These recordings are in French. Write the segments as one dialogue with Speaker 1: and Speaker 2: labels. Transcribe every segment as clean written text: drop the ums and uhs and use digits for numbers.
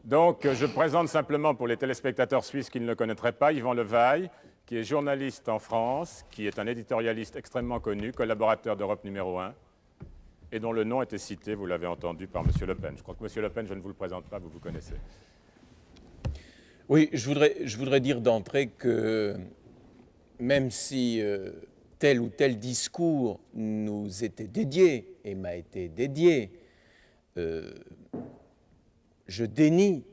Speaker 1: Donc, je présente simplement pour les téléspectateurs suisses qui ne le connaîtraient pas, Yvan Levaille, qui est journaliste en France, qui est un éditorialiste extrêmement connu, collaborateur d'Europe numéro 1, et dont le nom était cité, vous l'avez entendu, par M. Le Pen. Je crois que M. Le Pen, je ne vous le présente pas, vous vous connaissez.
Speaker 2: Oui, je voudrais dire d'entrée que même si tel ou tel discours nous était dédié et m'a été dédié, je dénie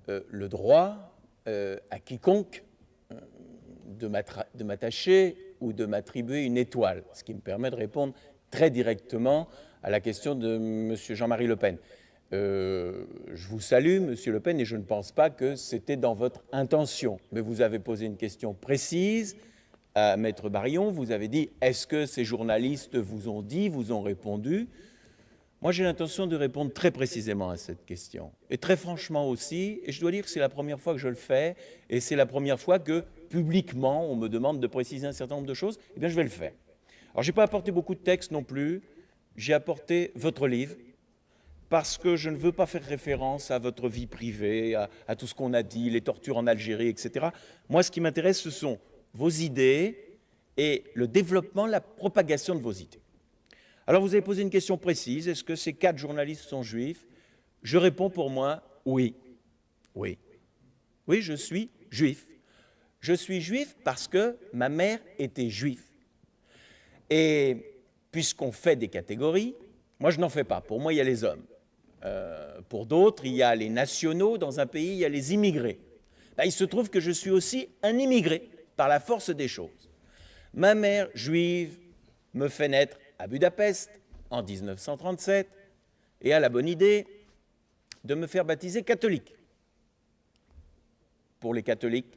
Speaker 2: le droit à quiconque de m'attacher ou de m'attribuer une étoile, ce qui me permet de répondre très directement à la question de M. Jean-Marie Le Pen. Je vous salue, M. Le Pen, et je ne pense pas que c'était dans votre intention. Mais vous avez posé une question précise à Maître Barillon. Vous avez dit, est-ce que ces journalistes vous ont dit, vous ont répondu? Moi, j'ai l'intention de répondre très précisément à cette question. Et très franchement aussi, et je dois dire que c'est la première fois que je le fais, et c'est la première fois que, publiquement, on me demande de préciser un certain nombre de choses, eh bien, je vais le faire. Alors, je n'ai pas apporté beaucoup de textes non plus. J'ai apporté votre livre, parce que je ne veux pas faire référence à votre vie privée, à tout ce qu'on a dit, les tortures en Algérie, etc. Moi, ce qui m'intéresse, ce sont vos idées et le développement, la propagation de vos idées. Alors, vous avez posé une question précise. Est-ce que ces 4 journalistes sont juifs? Je réponds pour moi, oui. Oui. Oui, je suis juif. Je suis juif parce que ma mère était juive. Et puisqu'on fait des catégories, moi, je n'en fais pas. Pour moi, il y a les hommes. Pour d'autres, il y a les nationaux. Dans un pays, il y a les immigrés. Ben, il se trouve que je suis aussi un immigré, par la force des choses. Ma mère, juive, me fait naître à Budapest en 1937 et a la bonne idée de me faire baptiser catholique. Pour les catholiques,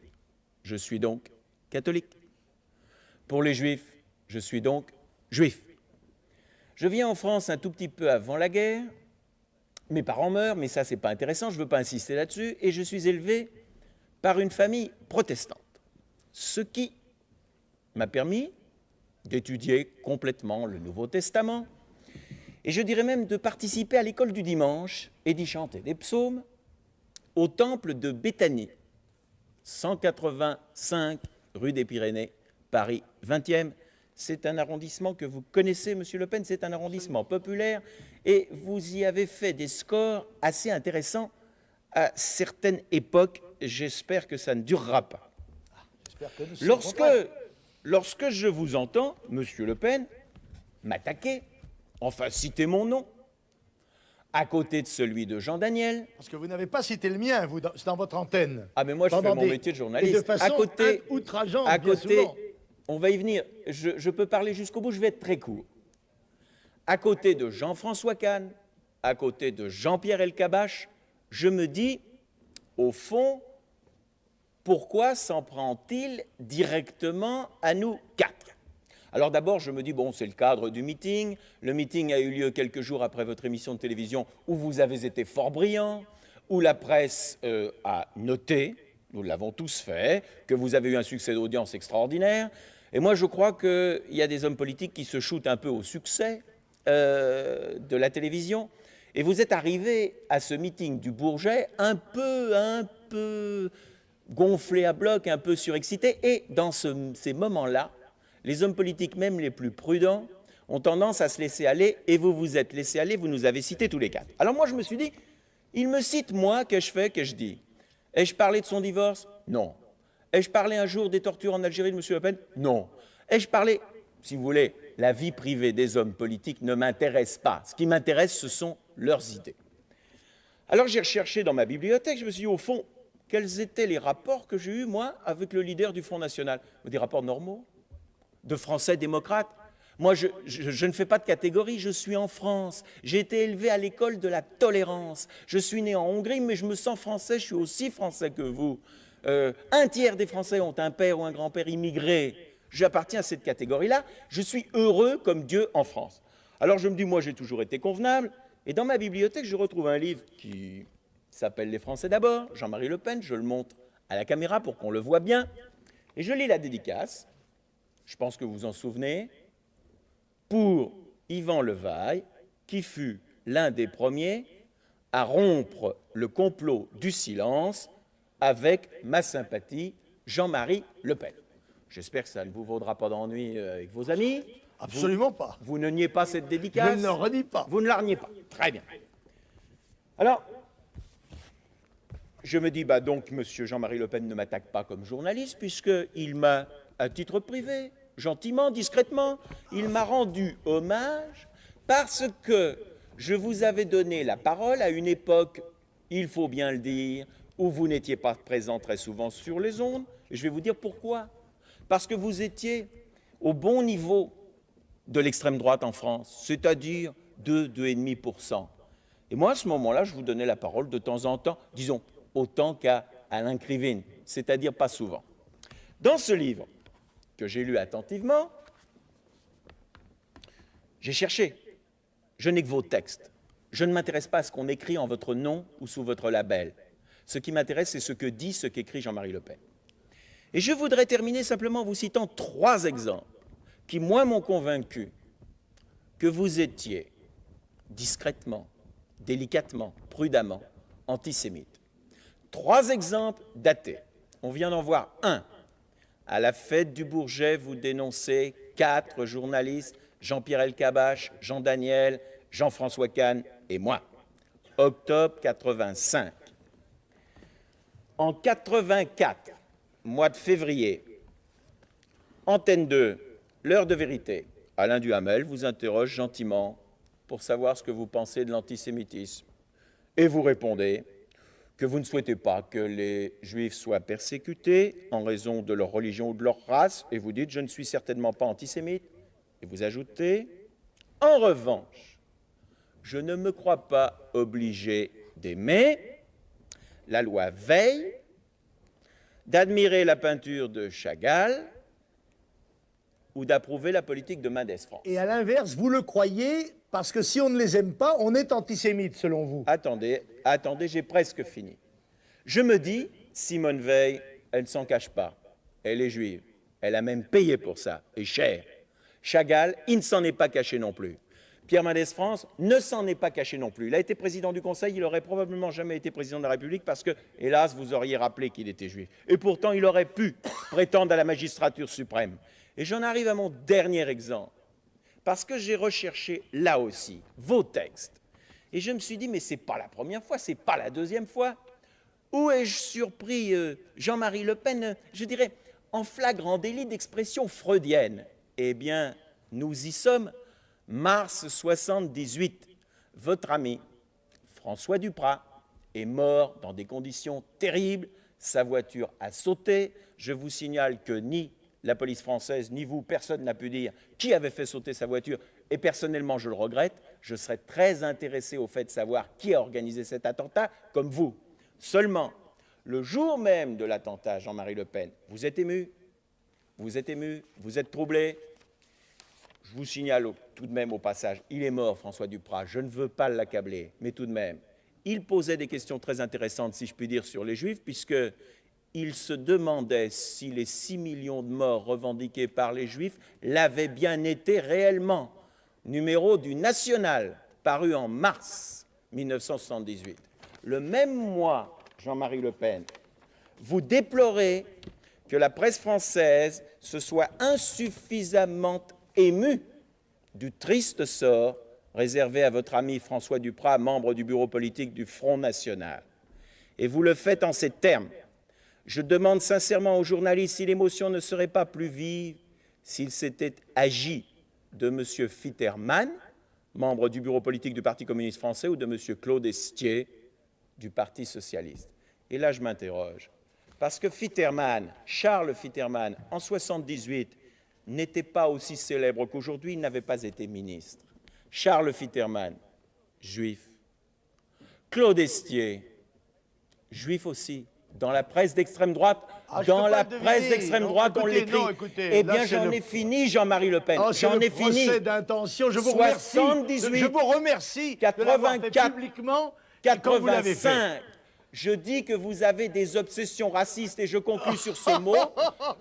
Speaker 2: je suis donc catholique. Pour les juifs, je suis donc juif. Je viens en France un tout petit peu avant la guerre. Mes parents meurent, mais ça, c'est pas intéressant, je ne veux pas insister là-dessus, et je suis élevé par une famille protestante, ce qui m'a permis d'étudier complètement le Nouveau Testament, et je dirais même de participer à l'école du dimanche et d'y chanter des psaumes au temple de Béthanie, 185 rue des Pyrénées, Paris 20e. C'est un arrondissement que vous connaissez, Monsieur Le Pen, c'est un arrondissement populaire, et vous y avez fait des scores assez intéressants à certaines époques. J'espère que ça ne durera pas. Lorsque je vous entends, Monsieur Le Pen, m'attaquer, enfin citer mon nom, à côté de celui de Jean Daniel.
Speaker 3: Parce que vous n'avez pas cité le mien, vous, c'est dans votre antenne.
Speaker 2: Ah, mais moi, je fais mon métier de journaliste.
Speaker 3: Et de façon outrageante, bien souvent.
Speaker 2: On va y venir. Je peux parler jusqu'au bout, je vais être très court. À côté de Jean-François Kahn, à côté de Jean-Pierre Elkabbach, je me dis, au fond, pourquoi s'en prend-il directement à nous 4? Alors d'abord, je me dis, bon, c'est le cadre du meeting. Le meeting a eu lieu quelques jours après votre émission de télévision où vous avez été fort brillant, où la presse a noté, nous l'avons tous fait, que vous avez eu un succès d'audience extraordinaire. Et moi, je crois qu'il y a des hommes politiques qui se shootent un peu au succès de la télévision. Et vous êtes arrivé à ce meeting du Bourget un peu gonflé à bloc, un peu surexcité. Et dans ces moments-là, les hommes politiques, même les plus prudents, ont tendance à se laisser aller. Et vous vous êtes laissé aller, vous nous avez cités tous les 4. Alors moi, je me suis dit, il me cite moi, qu'ai-je fait, qu'ai-je dit? Ai-je parlé de son divorce? Non. Ai-je parlé un jour des tortures en Algérie de M. Le Pen? Non. Ai-je parlé, si vous voulez, la vie privée des hommes politiques ne m'intéresse pas. Ce qui m'intéresse, ce sont leurs idées. Alors j'ai recherché dans ma bibliothèque, je me suis dit, au fond, quels étaient les rapports que j'ai eus, moi, avec le leader du Front National? Des rapports normaux, de Français démocrates. Moi, je ne fais pas de catégorie, je suis en France. J'ai été élevé à l'école de la tolérance. Je suis né en Hongrie, mais je me sens français, je suis aussi français que vous. Un tiers des Français ont un père ou un grand-père immigré. J'appartiens à cette catégorie-là. Je suis heureux comme Dieu en France. Alors je me dis, moi, j'ai toujours été convenable. Et dans ma bibliothèque, je retrouve un livre qui s'appelle « Les Français d'abord », Jean-Marie Le Pen. Je le montre à la caméra pour qu'on le voit bien. Et je lis la dédicace. Je pense que vous vous en souvenez. Pour Yvan Levaille, qui fut l'un des premiers à rompre le complot du silence avec ma sympathie, Jean-Marie Le Pen. J'espère que ça ne vous vaudra pas d'ennui avec vos amis.
Speaker 3: Absolument pas.
Speaker 2: Vous ne niez pas cette dédicace?
Speaker 3: Je ne le renie pas.
Speaker 2: Vous ne la reniez pas. Très bien. Alors, je me dis, bah donc, M. Jean-Marie Le Pen ne m'attaque pas comme journaliste, puisqu'il m'a, à titre privé, gentiment, discrètement, il m'a rendu hommage parce que je vous avais donné la parole à une époque, il faut bien le dire, où vous n'étiez pas présent très souvent sur les ondes. Et je vais vous dire pourquoi. Parce que vous étiez au bon niveau de l'extrême droite en France, c'est-à-dire 2,5%. Et moi, à ce moment-là, je vous donnais la parole de temps en temps, disons, autant qu'à Alain Krivine, c'est-à-dire pas souvent. Dans ce livre, que j'ai lu attentivement, j'ai cherché. Je n'ai que vos textes. Je ne m'intéresse pas à ce qu'on écrit en votre nom ou sous votre label. Ce qui m'intéresse, c'est ce que dit, ce qu'écrit Jean-Marie Le Pen. Et je voudrais terminer simplement en vous citant 3 exemples qui, moi, m'ont convaincu que vous étiez discrètement, délicatement, prudemment, antisémite. 3 exemples datés. On vient d'en voir un. À la fête du Bourget, vous dénoncez 4 journalistes, Jean-Pierre Elkabbach, Jean Daniel, Jean-François Kahn et moi. Octobre 85. En 84, mois de février, Antenne 2, l'heure de vérité. Alain Duhamel vous interroge gentiment pour savoir ce que vous pensez de l'antisémitisme. Et vous répondez que vous ne souhaitez pas que les Juifs soient persécutés en raison de leur religion ou de leur race. Et vous dites, je ne suis certainement pas antisémite. Et vous ajoutez, en revanche, je ne me crois pas obligé d'aimer la loi Veil, d'admirer la peinture de Chagall ou d'approuver la politique de Mendes France.
Speaker 3: Et à l'inverse, vous le croyez, parce que si on ne les aime pas, on est antisémite, selon vous.
Speaker 2: Attendez, j'ai presque fini. Je me dis, Simone Veil, elle ne s'en cache pas. Elle est juive. Elle a même payé pour ça, et cher. Chagall, il ne s'en est pas caché non plus. Pierre Mendès France ne s'en est pas caché non plus. Il a été président du Conseil, il n'aurait probablement jamais été président de la République parce que, hélas, vous auriez rappelé qu'il était juif. Et pourtant, il aurait pu prétendre à la magistrature suprême. Et j'en arrive à mon dernier exemple, parce que j'ai recherché là aussi vos textes. Et je me suis dit, mais ce n'est pas la première fois, ce n'est pas la deuxième fois. Où ai-je surpris Jean-Marie Le Pen, je dirais, en flagrant délit d'expression freudienne? Eh bien, nous y sommes. Mars 78, votre ami François Duprat est mort dans des conditions terribles. Sa voiture a sauté. Je vous signale que ni la police française, ni vous, personne n'a pu dire qui avait fait sauter sa voiture. Et personnellement, je le regrette. Je serais très intéressé au fait de savoir qui a organisé cet attentat, comme vous. Seulement, le jour même de l'attentat, Jean-Marie Le Pen, vous êtes ému, vous êtes troublé. Je vous signale tout de même au passage, il est mort, François Duprat, je ne veux pas l'accabler, mais tout de même, il posait des questions très intéressantes, si je puis dire, sur les Juifs, puisqu'il se demandait si les 6 millions de morts revendiqués par les Juifs l'avaient bien été réellement. Numéro du National, paru en mars 1978. Le même mois, Jean-Marie Le Pen, vous déplorez que la presse française se soit insuffisamment ému du triste sort réservé à votre ami François Duprat, membre du bureau politique du Front National. Et vous le faites en ces termes. Je demande sincèrement aux journalistes si l'émotion ne serait pas plus vive s'il s'était agi de M. Fitterman, membre du bureau politique du Parti communiste français, ou de M. Claude Estier, du Parti socialiste. Et là, je m'interroge. Parce que Fitterman, Charles Fitterman, en 1978, n'était pas aussi célèbre qu'aujourd'hui, il n'avait pas été ministre. Charles Fitterman, juif. Claude Estier, juif aussi. Dans la presse d'extrême droite, on l'écrit. Eh bien, j'en ai fini, Jean-Marie Le Pen. J'en ai fini.
Speaker 3: Procès d'intention. Je vous remercie.
Speaker 2: 78,
Speaker 3: je vous remercie
Speaker 2: 84,
Speaker 3: publiquement.
Speaker 2: 85. Je dis que vous avez des obsessions racistes et je conclus sur ce mot.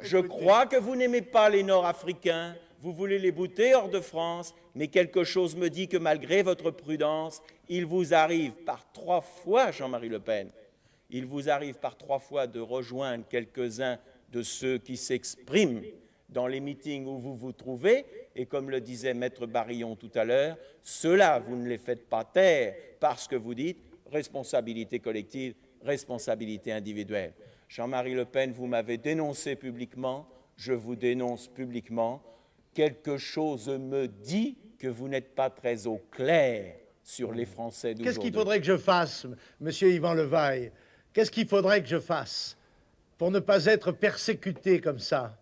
Speaker 2: Je crois que vous n'aimez pas les Nord-Africains. vous voulez les bouter hors de France, mais quelque chose me dit que malgré votre prudence, il vous arrive par 3 fois, Jean-Marie Le Pen, il vous arrive par 3 fois de rejoindre quelques-uns de ceux qui s'expriment dans les meetings où vous vous trouvez, et comme le disait Maître Barillon tout à l'heure, ceux-là, vous ne les faites pas taire parce que vous dites responsabilité collective, responsabilité individuelle. Jean-Marie Le Pen, vous m'avez dénoncé publiquement, je vous dénonce publiquement. Quelque chose me dit que vous n'êtes pas très au clair sur les Français d'aujourd'hui.
Speaker 3: Qu'est-ce qu'il faudrait que je fasse, monsieur Yvan Levaille? Qu'est-ce qu'il faudrait que je fasse pour ne pas être persécuté comme ça?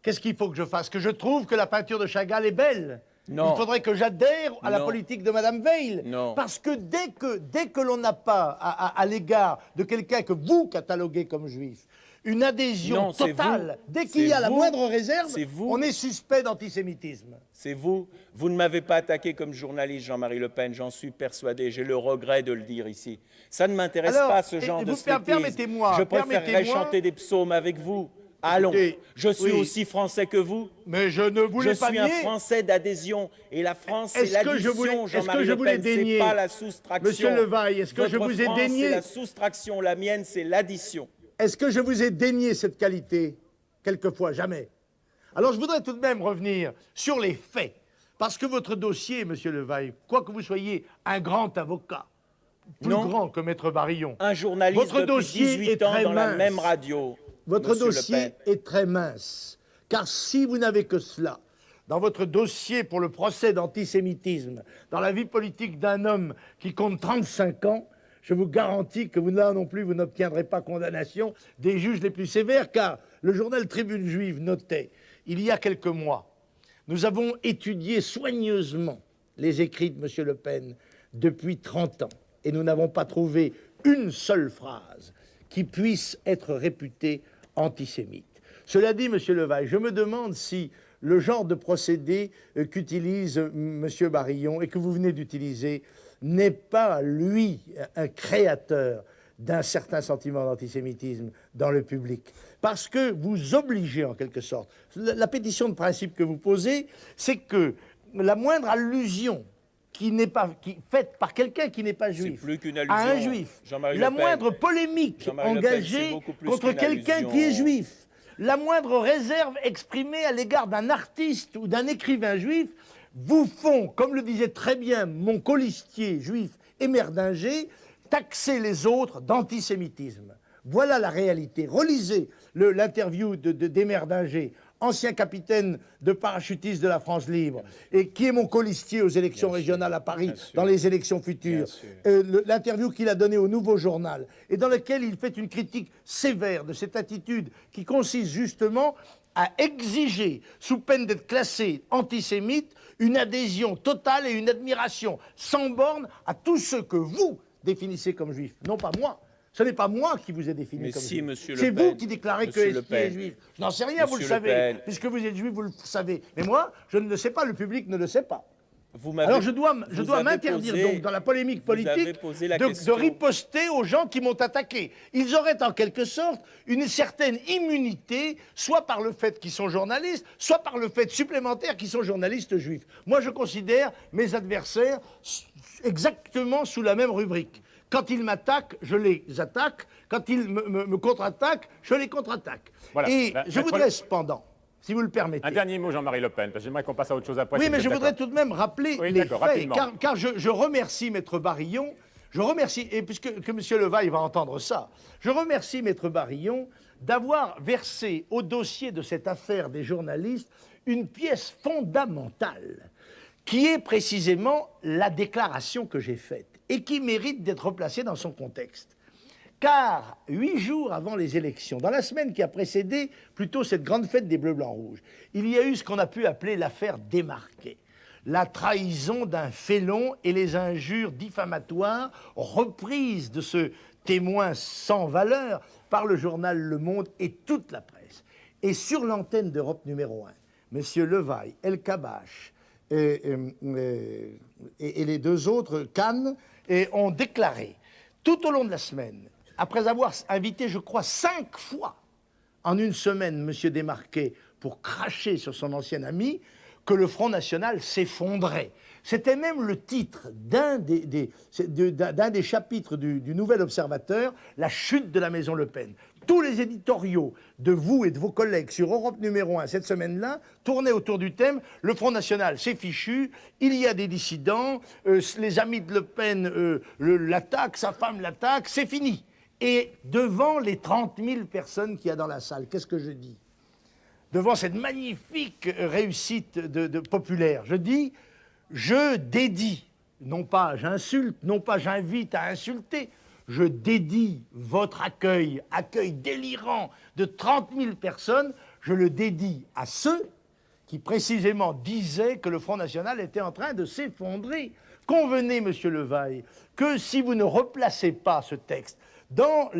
Speaker 3: Qu'est-ce qu'il faut que je fasse? Que je trouve que la peinture de Chagall est belle?
Speaker 2: Non.
Speaker 3: Il faudrait que j'adhère à la
Speaker 2: Non.
Speaker 3: politique de Madame Veil.
Speaker 2: Non.
Speaker 3: Parce que dès que l'on n'a pas à l'égard de quelqu'un que vous cataloguez comme juif, une adhésion
Speaker 2: Non, c'est
Speaker 3: totale,
Speaker 2: vous.
Speaker 3: dès qu'il y a la
Speaker 2: vous.
Speaker 3: moindre réserve,
Speaker 2: C'est vous.
Speaker 3: on est suspect d'antisémitisme.
Speaker 2: C'est vous. Vous ne m'avez pas attaqué comme journaliste, Jean-Marie Le Pen, j'en suis persuadé. J'ai le regret de le dire ici. Ça ne m'intéresse
Speaker 3: Alors,
Speaker 2: pas, ce genre de slétisme.
Speaker 3: permettez-moi,
Speaker 2: Je préférerais
Speaker 3: permettez-moi.
Speaker 2: chanter des psaumes avec vous. Allons,
Speaker 3: Écoutez,
Speaker 2: je suis
Speaker 3: oui.
Speaker 2: aussi français que vous.
Speaker 3: Mais je ne voulais
Speaker 2: Je
Speaker 3: pas
Speaker 2: suis
Speaker 3: nier.
Speaker 2: un Français d'adhésion. Et la France, c'est
Speaker 3: Est-ce que je voulais-
Speaker 2: l'addition,
Speaker 3: est-ce que
Speaker 2: Jean-Marie
Speaker 3: je
Speaker 2: Le
Speaker 3: voulais
Speaker 2: Pen, c'est
Speaker 3: dénier,
Speaker 2: pas la soustraction.
Speaker 3: Monsieur Levaille, est-ce que je
Speaker 2: Votre
Speaker 3: vous ai
Speaker 2: France,
Speaker 3: dénié-
Speaker 2: c'est la soustraction, la mienne, c'est l'addition.
Speaker 3: Est-ce que je vous ai dénié cette qualité? Quelquefois, jamais. Alors je voudrais tout de même revenir sur les faits. Parce que votre dossier, monsieur Levaille, quoi que vous soyez un grand avocat, plus
Speaker 2: Non.
Speaker 3: grand que Maître Barillon,
Speaker 2: Un journaliste
Speaker 3: Votre
Speaker 2: depuis
Speaker 3: dossier
Speaker 2: 18
Speaker 3: est
Speaker 2: ans
Speaker 3: très
Speaker 2: dans la
Speaker 3: mince.
Speaker 2: même radio.
Speaker 3: votre
Speaker 2: Monsieur Le
Speaker 3: dossier
Speaker 2: Pen.
Speaker 3: est très mince. Car si vous n'avez que cela, dans votre dossier pour le procès d'antisémitisme, dans la vie politique d'un homme qui compte 35 ans, je vous garantis que vous, là non plus, vous n'obtiendrez pas condamnation des juges les plus sévères, car le journal Tribune Juive notait, il y a quelques mois, nous avons étudié soigneusement les écrits de M. Le Pen depuis 30 ans, et nous n'avons pas trouvé une seule phrase qui puisse être réputée antisémite. Cela dit, M. Levaille, je me demande si le genre de procédé qu'utilise M. Barillon et que vous venez d'utiliser n'est pas, lui, un créateur d'un certain sentiment d'antisémitisme dans le public. Parce que vous obligez, en quelque sorte, la pétition de principe que vous posez, c'est que la moindre allusion faite par quelqu'un qui n'est pas juif,
Speaker 2: plus qu'une
Speaker 3: à un
Speaker 2: allusion,
Speaker 3: juif,
Speaker 2: Jean-Marie
Speaker 3: la
Speaker 2: Le Pen.
Speaker 3: moindre polémique
Speaker 2: Jean-Marie Le Pen, c'est
Speaker 3: engagée
Speaker 2: beaucoup plus
Speaker 3: contre
Speaker 2: qu'une
Speaker 3: quelqu'un
Speaker 2: allusion.
Speaker 3: qui est juif, la moindre réserve exprimée à l'égard d'un artiste ou d'un écrivain juif, vous font, comme le disait très bien mon colistier juif Emerdinger, taxer les autres d'antisémitisme. Voilà la réalité. Relisez l'interview d'Emerdinger, ancien capitaine de parachutistes de la France libre, et qui est mon colistier aux élections régionales à Paris, dans les élections futures. L'interview qu'il a donnée au Nouveau Journal, et dans laquelle il fait une critique sévère de cette attitude qui consiste justement à exiger, sous peine d'être classé antisémite, une adhésion totale et une admiration sans borne à tous ceux que vous définissez comme juifs, non pas moi. Ce n'est pas moi qui vous ai défini
Speaker 2: Mais
Speaker 3: comme
Speaker 2: si,
Speaker 3: juif.
Speaker 2: monsieur Le
Speaker 3: C'est
Speaker 2: Pen.
Speaker 3: vous qui déclarez que
Speaker 2: Monsieur Le
Speaker 3: Esti est
Speaker 2: Pen.
Speaker 3: juif. Je n'en sais rien, vous le
Speaker 2: Monsieur Le
Speaker 3: savez.
Speaker 2: Pen.
Speaker 3: Puisque vous êtes juif, vous le savez. Mais moi, je ne le sais pas, le public ne le sait pas.
Speaker 2: Vous m'avez-
Speaker 3: Alors je dois
Speaker 2: vous avez
Speaker 3: m'interdire
Speaker 2: posé-
Speaker 3: donc dans la polémique
Speaker 2: vous avez
Speaker 3: politique
Speaker 2: posé la
Speaker 3: de
Speaker 2: question.
Speaker 3: riposter aux gens qui m'ont attaqué. Ils auraient en quelque sorte une certaine immunité, soit par le fait qu'ils sont journalistes, soit par le fait supplémentaire qu'ils sont journalistes juifs. Moi je considère mes adversaires exactement sous la même rubrique. Quand ils m'attaquent, je les attaque. Quand ils me contre-attaquent, je les contre-attaque.
Speaker 1: Voilà.
Speaker 3: Et
Speaker 1: Ben,
Speaker 3: je
Speaker 1: maître-
Speaker 3: voudrais cependant, si vous le permettez...
Speaker 1: Un dernier mot, Jean-Marie Le Pen, parce que j'aimerais qu'on passe à autre chose après.
Speaker 3: Oui,
Speaker 1: si
Speaker 3: mais
Speaker 1: vous
Speaker 3: je
Speaker 1: êtes
Speaker 3: voudrais
Speaker 1: d'accord.
Speaker 3: tout de même rappeler
Speaker 1: Oui,
Speaker 3: les
Speaker 1: d'accord,
Speaker 3: faits,
Speaker 1: rapidement.
Speaker 3: car je remercie Maître Barillon, je remercie, et puisque M. Levaille va entendre ça, je remercie Maître Barillon d'avoir versé au dossier de cette affaire des journalistes une pièce fondamentale, qui est précisément la déclaration que j'ai faite, et qui mérite d'être placée dans son contexte. Car 8 jours avant les élections, dans la semaine qui a précédé plutôt cette grande fête des Bleus, Blancs, Rouges, il y a eu ce qu'on a pu appeler l'affaire Desmarquet. La trahison d'un félon et les injures diffamatoires reprises de ce témoin sans valeur par le journal Le Monde et toute la presse. Et sur l'antenne d'Europe numéro 1, M. Levaille, El Kabash et les deux autres, Kahn, ont déclaré tout au long de la semaine, après avoir invité, je crois, 5 fois en une semaine, M. Desmarquet, pour cracher sur son ancien ami que le Front National s'effondrait. C'était même le titre d'un des chapitres du Nouvel Observateur, la chute de la maison Le Pen. Tous les éditoriaux de vous et de vos collègues sur Europe numéro 1 cette semaine-là tournaient autour du thème « Le Front National, c'est fichu, il y a des dissidents, les amis de Le Pen l'attaquent, sa femme l'attaque, c'est fini ». Et devant les 30 000 personnes qu'il y a dans la salle, qu'est-ce que je dis? Devant cette magnifique réussite populaire, je dis, je dédie, non pas j'insulte, non pas j'invite à insulter, je dédie votre accueil délirant de 30 000 personnes, je le dédie à ceux qui précisément disaient que le Front National était en train de s'effondrer. Convenez, monsieur Levaille, que si vous ne replacez pas ce texte dans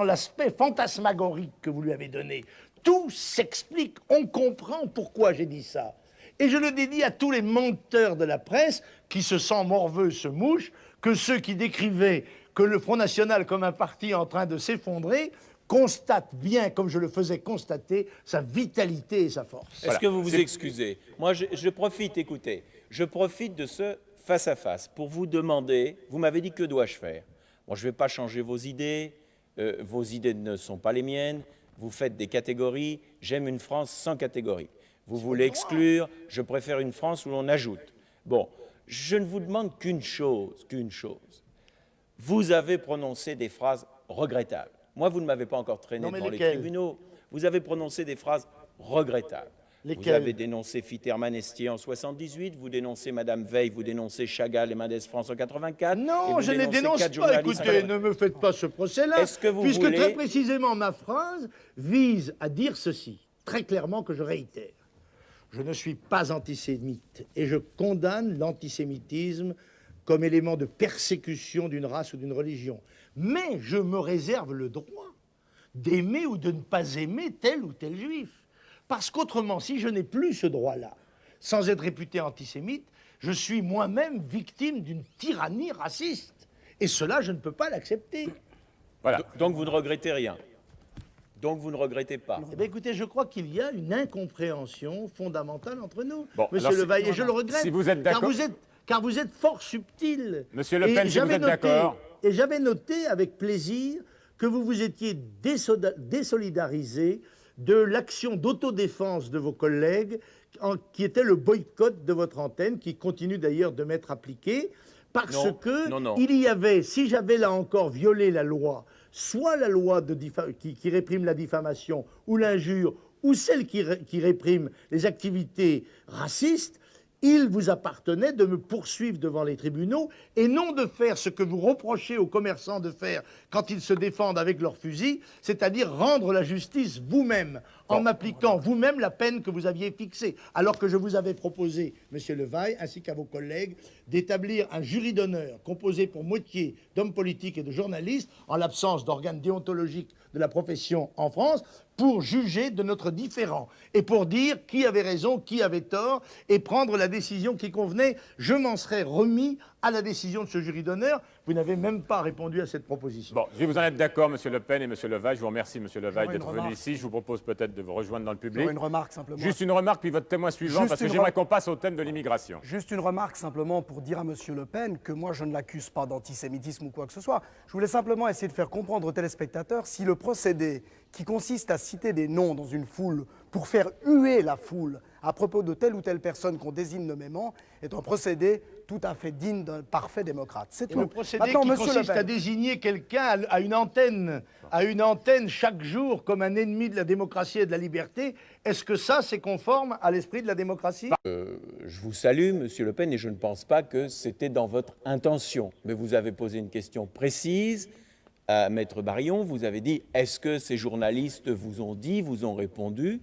Speaker 3: l'aspect fantasmagorique que vous lui avez donné, tout s'explique, on comprend pourquoi j'ai dit ça. Et je le dédie à tous les menteurs de la presse qui se sentent morveux, se mouchent, que ceux qui décrivaient que le Front National comme un parti en train de s'effondrer constatent bien, comme je le faisais constater, sa vitalité et sa force.
Speaker 2: Est-ce que vous vous excusez? Moi, je profite, écoutez, je profite de ce face-à-face pour vous demander, vous m'avez dit que dois-je faire? Bon, je ne vais pas changer vos idées ne sont pas les miennes. Vous faites des catégories, j'aime une France sans catégorie. Vous voulez exclure, je préfère une France où l'on ajoute. Bon, je ne vous demande qu'une chose. Vous avez prononcé des phrases regrettables. Moi, vous ne m'avez pas encore traîné devant les tribunaux. Vous avez prononcé des phrases regrettables. Vous avez dénoncé Fitterman Estier en 78, vous dénoncez Madame Veil, vous dénoncez Chagall et Mendès France en 84.
Speaker 3: Non, je ne les dénonce pas, écoutez, ne me faites pas ce procès-là, puisque très précisément ma phrase vise à dire ceci, très clairement que je réitère. Je ne suis pas antisémite et je condamne l'antisémitisme comme élément de persécution d'une race ou d'une religion. Mais je me réserve le droit d'aimer ou de ne pas aimer tel ou tel juif. Parce qu'autrement, si je n'ai plus ce droit-là, sans être réputé antisémite, je suis moi-même victime d'une tyrannie raciste. Et cela, je ne peux pas l'accepter.
Speaker 2: Voilà. Donc vous ne regrettez rien. Donc vous ne regrettez pas.
Speaker 3: Eh bien, écoutez, je crois qu'il y a une incompréhension fondamentale entre nous, bon, Monsieur Levaille, et je le regrette,
Speaker 1: si vous êtes
Speaker 3: car vous êtes fort subtil.
Speaker 1: Monsieur Le Pen, si vous êtes d'accord.
Speaker 3: Et j'avais noté avec plaisir que vous vous étiez désolidarisé de l'action d'autodéfense de vos collègues, qui était le boycott de votre antenne, qui continue d'ailleurs de m'être appliqué, parce il y avait, si j'avais là encore violé la loi, soit la loi qui réprime la diffamation ou l'injure, ou celle qui réprime les activités racistes, il vous appartenait de me poursuivre devant les tribunaux et non de faire ce que vous reprochez aux commerçants de faire quand ils se défendent avec leurs fusils, c'est-à-dire rendre la justice vous-même, en m'appliquant vous-même la peine que vous aviez fixée. Alors que je vous avais proposé, Monsieur Levaille, ainsi qu'à vos collègues, d'établir un jury d'honneur composé pour moitié d'hommes politiques et de journalistes, en l'absence d'organes déontologiques de la profession en France, pour juger de notre différend et pour dire qui avait raison, qui avait tort et prendre la décision qui convenait. Je m'en serais remis à la décision de ce jury d'honneur. Vous n'avez même pas répondu à cette proposition.
Speaker 1: Bon, je vais vous en être d'accord, Monsieur Le Pen et Monsieur Levaille. Je vous remercie, Monsieur Levaille, d'être venu ici. Je vous propose peut-être de vous rejoindre dans le public.
Speaker 4: Une remarque simplement.
Speaker 1: Juste une remarque, puis votre témoin suivant, parce que j'aimerais qu'on passe au thème de l'immigration.
Speaker 4: Juste une remarque simplement pour dire à Monsieur Le Pen que moi je ne l'accuse pas d'antisémitisme ou quoi que ce soit. Je voulais simplement essayer de faire comprendre aux téléspectateurs si le procédé qui consiste à citer des noms dans une foule pour faire huer la foule à propos de telle ou telle personne qu'on désigne nommément est un procédé tout à fait digne d'un parfait démocrate. C'est tout.
Speaker 3: Le procédé qui consiste à désigner quelqu'un à une antenne chaque jour comme un ennemi de la démocratie et de la liberté, est-ce que ça, c'est conforme à l'esprit de la démocratie?
Speaker 2: Je vous salue, Monsieur Le Pen, et je ne pense pas que c'était dans votre intention. Mais vous avez posé une question précise à Maître Barillon. Vous avez dit, est-ce que ces journalistes vous ont dit, vous ont répondu?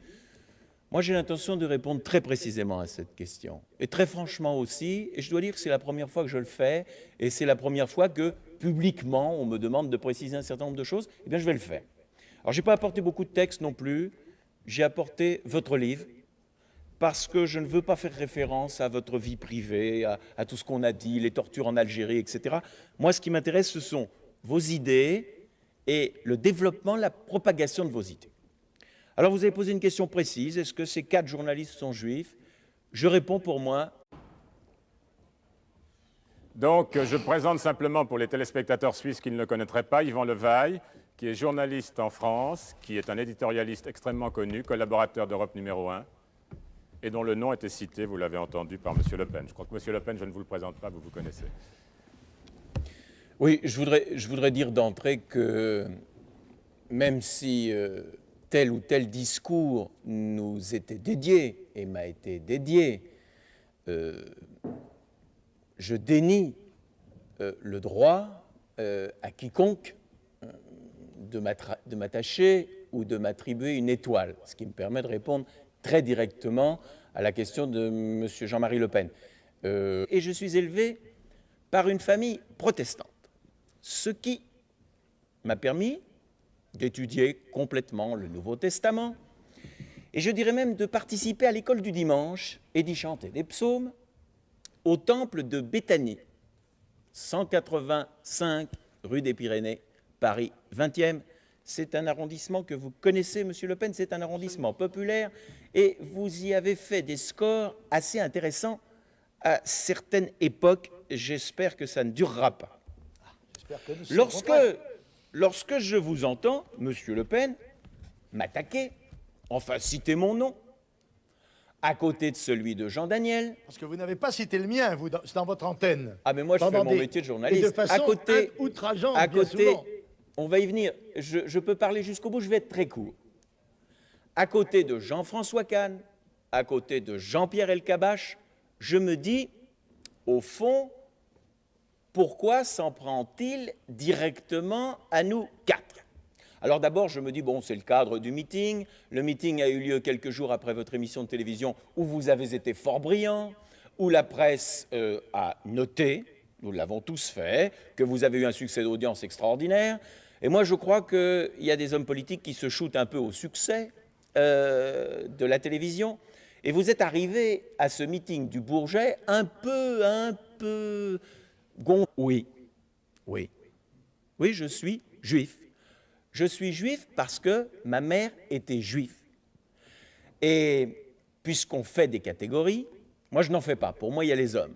Speaker 2: Moi, j'ai l'intention de répondre très précisément à cette question. Et très franchement aussi, et je dois dire que c'est la première fois que je le fais, et c'est la première fois que, publiquement, on me demande de préciser un certain nombre de choses, eh bien, je vais le faire. Alors, je n'ai pas apporté beaucoup de textes non plus, j'ai apporté votre livre, parce que je ne veux pas faire référence à votre vie privée, à tout ce qu'on a dit, les tortures en Algérie, etc. Moi, ce qui m'intéresse, ce sont vos idées et le développement, la propagation de vos idées. Alors vous avez posé une question précise, est-ce que ces 4 journalistes sont juifs? Je réponds pour moi.
Speaker 1: Donc, je présente simplement pour les téléspectateurs suisses qui ne le connaîtraient pas, Yvan Levaille, qui est journaliste en France, qui est un éditorialiste extrêmement connu, collaborateur d'Europe numéro 1, et dont le nom était cité, vous l'avez entendu, par M. Le Pen. Je crois que M. Le Pen, je ne vous le présente pas, vous vous connaissez.
Speaker 2: Oui, je voudrais dire d'entrée que même si tel ou tel discours nous était dédié et m'a été dédié, je dénie le droit à quiconque de m'attacher ou de m'attribuer une étoile, ce qui me permet de répondre très directement à la question de M. Jean-Marie Le Pen. Et je suis élevé par une famille protestante, ce qui m'a permis d'étudier complètement le Nouveau Testament, et je dirais même de participer à l'école du dimanche et d'y chanter des psaumes au temple de Béthanie, 185 rue des Pyrénées, Paris 20e. C'est un arrondissement que vous connaissez, Monsieur Le Pen, c'est un arrondissement populaire, et vous y avez fait des scores assez intéressants à certaines époques. J'espère que ça ne durera pas. Lorsque je vous entends, Monsieur Le Pen, m'attaquer, enfin citer mon nom, à côté de celui de Jean Daniel.
Speaker 3: Parce que vous n'avez pas cité le mien, vous, c'est dans votre antenne.
Speaker 2: Ah, mais moi, je fais mon métier de journaliste.
Speaker 3: Et de façon outrageante, bien souvent.
Speaker 2: On va y venir. Je peux parler jusqu'au bout, je vais être très court. À côté de Jean-François Kahn, à côté de Jean-Pierre Elkabbach, je me dis, au fond, pourquoi s'en prend-il directement à nous 4? Alors d'abord, je me dis, bon, c'est le cadre du meeting. Le meeting a eu lieu quelques jours après votre émission de télévision où vous avez été fort brillant, où la presse a noté, nous l'avons tous fait, que vous avez eu un succès d'audience extraordinaire. Et moi, je crois qu'il y a des hommes politiques qui se shootent un peu au succès de la télévision. Et vous êtes arrivé à ce meeting du Bourget un peu oui, je suis juif. Je suis juif parce que ma mère était juive. Et puisqu'on fait des catégories, moi je n'en fais pas. Pour moi, il y a les hommes.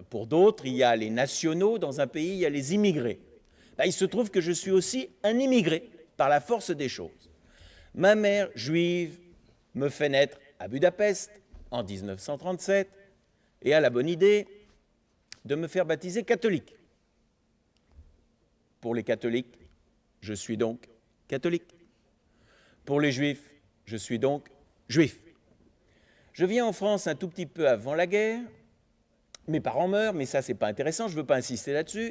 Speaker 2: Pour d'autres, il y a les nationaux. Dans un pays, il y a les immigrés. Là, il se trouve que je suis aussi un immigré par la force des choses. Ma mère, juive, me fait naître à Budapest en 1937 et a la bonne idée de me faire baptiser catholique. Pour les catholiques, je suis donc catholique. Pour les juifs, je suis donc juif. Je viens en France un tout petit peu avant la guerre. Mes parents meurent, mais ça, c'est pas intéressant, je ne veux pas insister là-dessus.